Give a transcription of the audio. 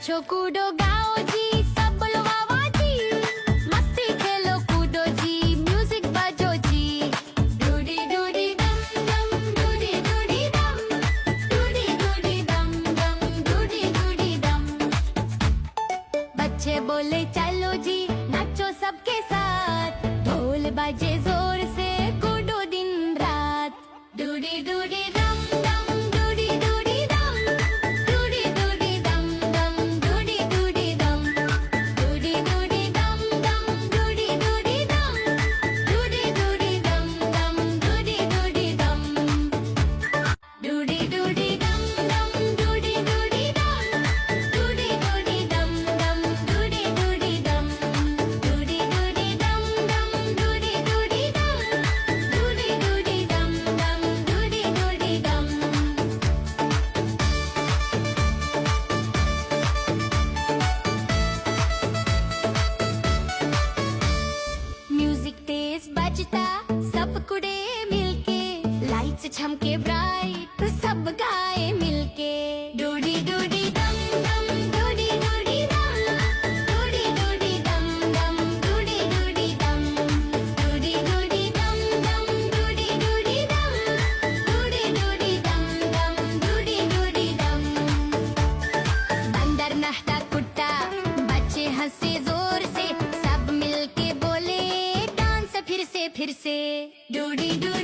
नाचो कूदो गाओ जी सब बोलो वाह वाह जी मस्ती खेलो कूदो जी म्यूजिक बजो जी डूडी डूडी डम डम डूडी डूडी डम डूडी डूडी डम डम डूडी डूडी डम बच्चे बोले चलो जी नाचो सबके साथ ढोल बाजे जोर से कूदो दिन रात डूडी डूडी डम डम डूडी डूडी डम डूडी डूडी डम डम डूडी डूडी डम डूडी डूडी डम डम डूडी डूडी डम डूडी डूडी डम डम डूडी डूडी डम डूडी डूडी डम डम डूडी डूडी डम डूडी डूडी डम डम डूडी डूडी डम डूडी डूडी डम डम डूडी डूडी डम डूडी डूडी डम डम डूडी डूडी डम म्यूजिक तेज बजता सब कुड़े मिलके लाइट्स झमके ब्राइट सब गाए मिलके डूडी डूडी दम दम डूडी डूडी दम डूडी डूडी दम दम डूडी डूडी दम डूडी डूडी दम दम डूडी डूडी दम डूडी डूडी दम दम डूडी डूडी दम बंदर नहता कुत्ता बच्चे हंसे जोर से सब मिलके बोले डांस फिर से डूडी डूडी